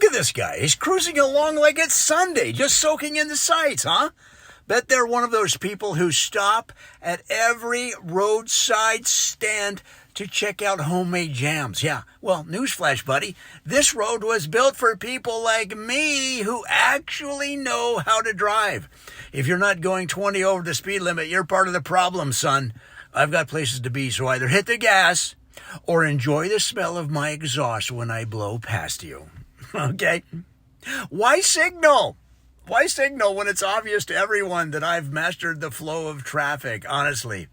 Look at this guy. He's cruising along like it's Sunday, just soaking in the sights, huh? Bet they're one of those people who stop at every roadside stand to check out homemade jams. Yeah, well, newsflash, buddy. This road was built for people like me who actually know how to drive. If you're not going 20 over the speed limit, you're part of the problem, son. I've got places to be, so either hit the gas or enjoy the smell of my exhaust when I blow past you. Okay? Why signal? Why signal when it's obvious to everyone that I've mastered the flow of traffic? Honestly,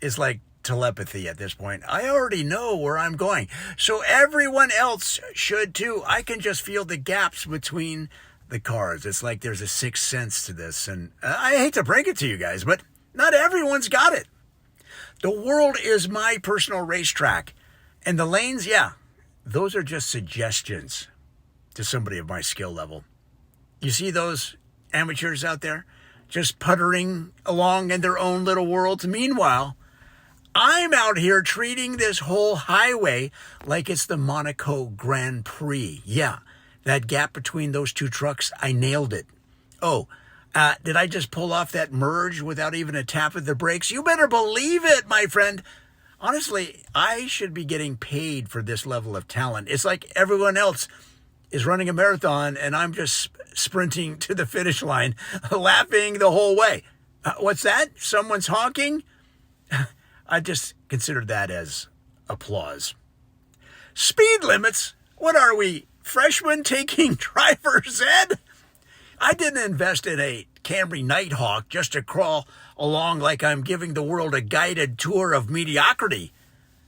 it's like telepathy at this point. I already know where I'm going, so everyone else should too. I can just feel the gaps between the cars. It's like there's a sixth sense to this, and I hate to break it to you guys, but not everyone's got it. The world is my personal racetrack, and the lanes, yeah, those are just suggestions to somebody of my skill level. You see those amateurs out there just puttering along in their own little worlds? Meanwhile, I'm out here treating this whole highway like it's the Monaco Grand Prix. Yeah, that gap between those two trucks, I nailed it. Oh, did I just pull off that merge without even a tap of the brakes? You better believe it, my friend. Honestly, I should be getting paid for this level of talent. It's like everyone else is running a marathon and I'm just sprinting to the finish line, laughing the whole way. What's that? Someone's honking? I just consider that as applause. Speed limits? What are we, freshmen taking driver's ed? I didn't invest in a Camry Nighthawk just to crawl along like I'm giving the world a guided tour of mediocrity.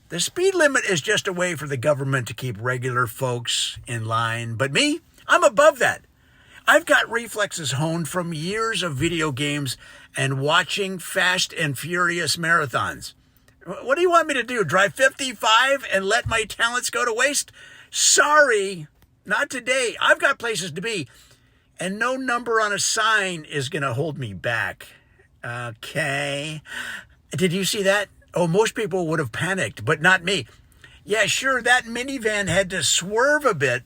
The speed limit is just a way for the government to keep regular folks in line. But me, I'm above that. I've got reflexes honed from years of video games and watching Fast and Furious marathons. What do you want me to do? Drive 55 and let my talents go to waste? Sorry, not today. I've got places to be, and no number on a sign is going to hold me back. Okay. Did you see that? Oh, most people would have panicked, but not me. Yeah, sure, that minivan had to swerve a bit,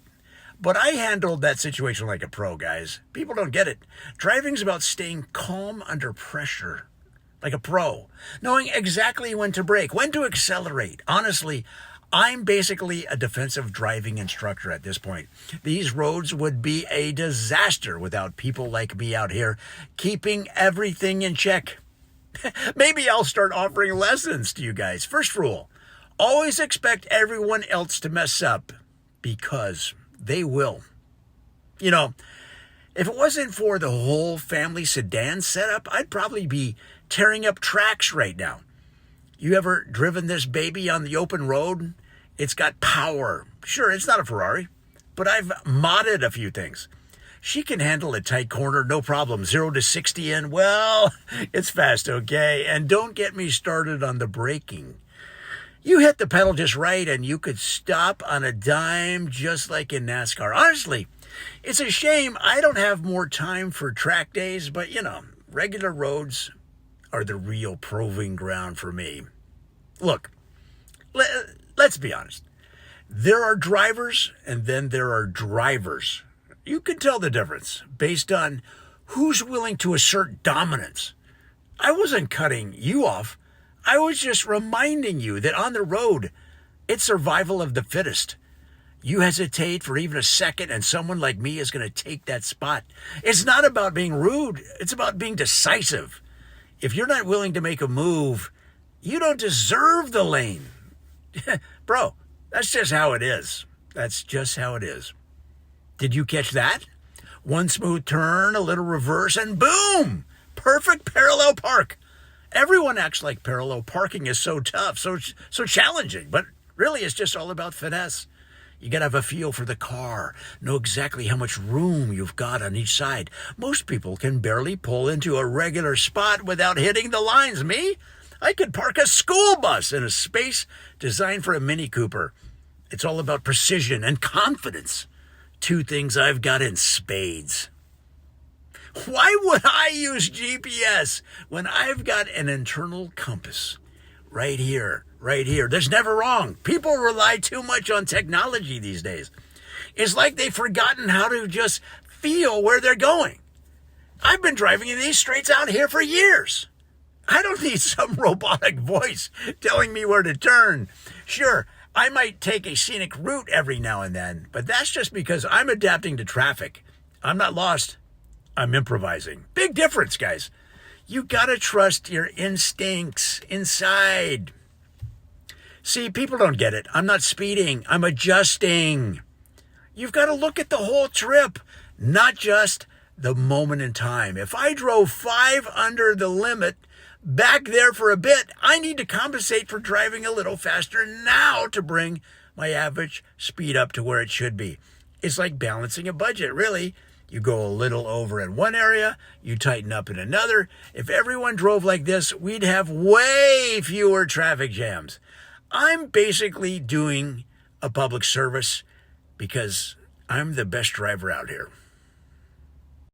but I handled that situation like a pro, guys. People don't get it. Driving's about staying calm under pressure, like a pro, knowing exactly when to brake, when to accelerate. Honestly, I'm basically a defensive driving instructor at this point. These roads would be a disaster without people like me out here keeping everything in check. Maybe I'll start offering lessons to you guys. First rule, always expect everyone else to mess up, because they will. You know, if it wasn't for the whole family sedan setup, I'd probably be tearing up tracks right now. You ever driven this baby on the open road? It's got power. Sure, it's not a Ferrari, but I've modded a few things. She can handle a tight corner, no problem. 0 to 60 in, well, it's fast, okay? And don't get me started on the braking. You hit the pedal just right and you could stop on a dime just like in NASCAR. Honestly, it's a shame I don't have more time for track days, but you know, regular roads are the real proving ground for me. Look, let's be honest. There are drivers and then there are drivers. You can tell the difference based on who's willing to assert dominance. I wasn't cutting you off. I was just reminding you that on the road, it's survival of the fittest. You hesitate for even a second and someone like me is going to take that spot. It's not about being rude. It's about being decisive. If you're not willing to make a move, you don't deserve the lane. Bro, that's just how it is. That's just how it is. Did you catch that? One smooth turn, a little reverse, and boom! Perfect parallel park. Everyone acts like parallel parking is so tough, so challenging, but really it's just all about finesse. You gotta have a feel for the car, know exactly how much room you've got on each side. Most people can barely pull into a regular spot without hitting the lines. Me? I could park a school bus in a space designed for a Mini Cooper. It's all about precision and confidence. Two things I've got in spades. Why would I use GPS when I've got an internal compass? Right here, right here. There's never wrong. People rely too much on technology these days. It's like they've forgotten how to just feel where they're going. I've been driving in these streets out here for years. I don't need some robotic voice telling me where to turn. Sure, I might take a scenic route every now and then, but that's just because I'm adapting to traffic. I'm not lost. I'm improvising. Big difference, guys. You gotta trust your instincts inside. See, people don't get it. I'm not speeding. I'm adjusting. You've got to look at the whole trip, not just the moment in time. If I drove 5 under the limit back there for a bit, I need to compensate for driving a little faster now to bring my average speed up to where it should be. It's like balancing a budget, really. You go a little over in one area, you tighten up in another. If everyone drove like this, we'd have way fewer traffic jams. I'm basically doing a public service because I'm the best driver out here.